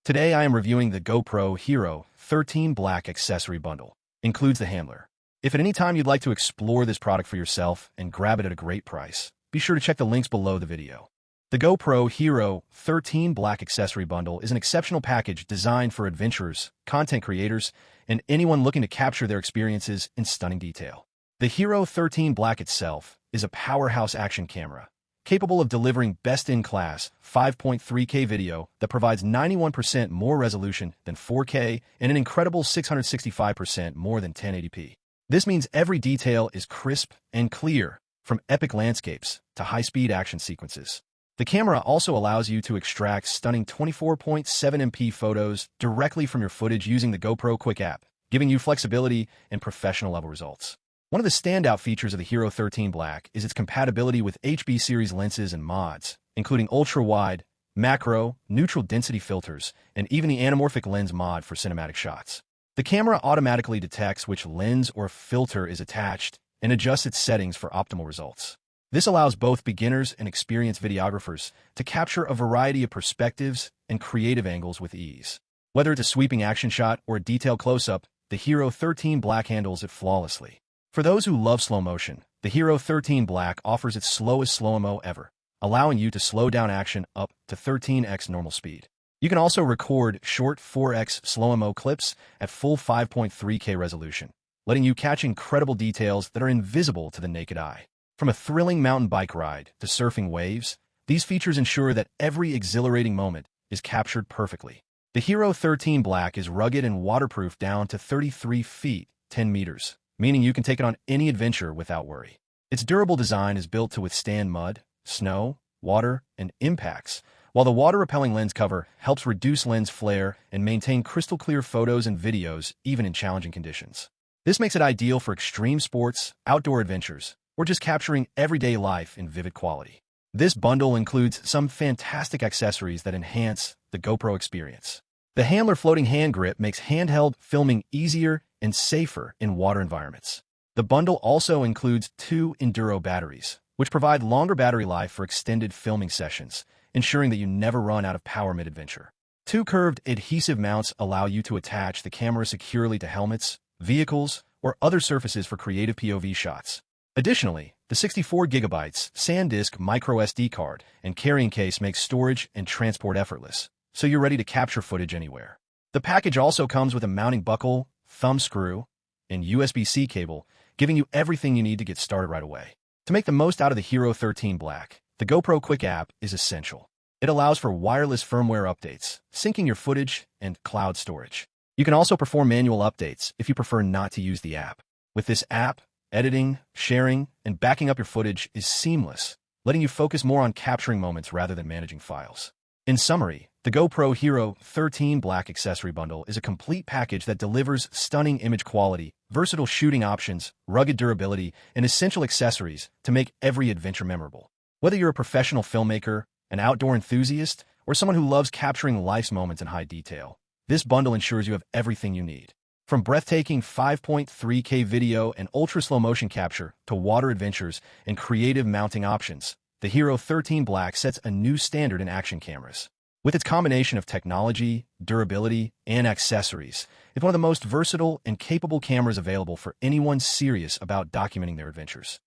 Today I am reviewing the GoPro HERO13 Black accessory bundle. Includes the handler. If at any time you'd like to explore this product for yourself and grab it at a great price, be sure to check the links below the video. The GoPro HERO13 Black accessory bundle is an exceptional package designed for adventurers, content creators, and anyone looking to capture their experiences in stunning detail. The HERO13 Black itself is a powerhouse action camera, capable of delivering best-in-class 5.3K video that provides 91% more resolution than 4K and an incredible 665% more than 1080p. This means every detail is crisp and clear, from epic landscapes to high-speed action sequences. The camera also allows you to extract stunning 24.7MP photos directly from your footage using the GoPro Quik app, giving you flexibility and professional-level results. One of the standout features of the HERO13 Black is its compatibility with HB series lenses and mods, including ultra-wide, macro, neutral density filters, and even the anamorphic lens mod for cinematic shots. The camera automatically detects which lens or filter is attached and adjusts its settings for optimal results. This allows both beginners and experienced videographers to capture a variety of perspectives and creative angles with ease. Whether it's a sweeping action shot or a detailed close-up, the HERO13 Black handles it flawlessly. For those who love slow motion, the HERO13 Black offers its slowest slow-mo ever, allowing you to slow down action up to 13x normal speed. You can also record short 4x slow-mo clips at full 5.3K resolution, letting you catch incredible details that are invisible to the naked eye. From a thrilling mountain bike ride to surfing waves, these features ensure that every exhilarating moment is captured perfectly. The HERO13 Black is rugged and waterproof down to 33 feet, 10 meters. Meaning you can take it on any adventure without worry. Its durable design is built to withstand mud, snow, water, and impacts, while the water-repelling lens cover helps reduce lens flare and maintain crystal-clear photos and videos even in challenging conditions. This makes it ideal for extreme sports, outdoor adventures, or just capturing everyday life in vivid quality. This bundle includes some fantastic accessories that enhance the GoPro experience. The handler floating hand grip makes handheld filming easier and safer in water environments. The bundle also includes 2 Enduro batteries, which provide longer battery life for extended filming sessions, ensuring that you never run out of power mid-adventure. 2 curved adhesive mounts allow you to attach the camera securely to helmets, vehicles, or other surfaces for creative POV shots. Additionally, the 64GB SanDisk MicroSD card and carrying case make storage and transport effortless, so you're ready to capture footage anywhere. The package also comes with a mounting buckle, thumb screw, and USB-C cable, giving you everything you need to get started right away. To make the most out of the HERO13 Black, the GoPro Quik app is essential. It allows for wireless firmware updates, syncing your footage, and cloud storage. You can also perform manual updates if you prefer not to use the app. With this app, editing, sharing, and backing up your footage is seamless, letting you focus more on capturing moments rather than managing files. In summary, the GoPro HERO13 Black accessory bundle is a complete package that delivers stunning image quality, versatile shooting options, rugged durability, and essential accessories to make every adventure memorable. Whether you're a professional filmmaker, an outdoor enthusiast, or someone who loves capturing life's moments in high detail, this bundle ensures you have everything you need. From breathtaking 5.3K video and ultra-slow motion capture to water adventures and creative mounting options, the HERO13 Black sets a new standard in action cameras. With its combination of technology, durability, and accessories, it's one of the most versatile and capable cameras available for anyone serious about documenting their adventures.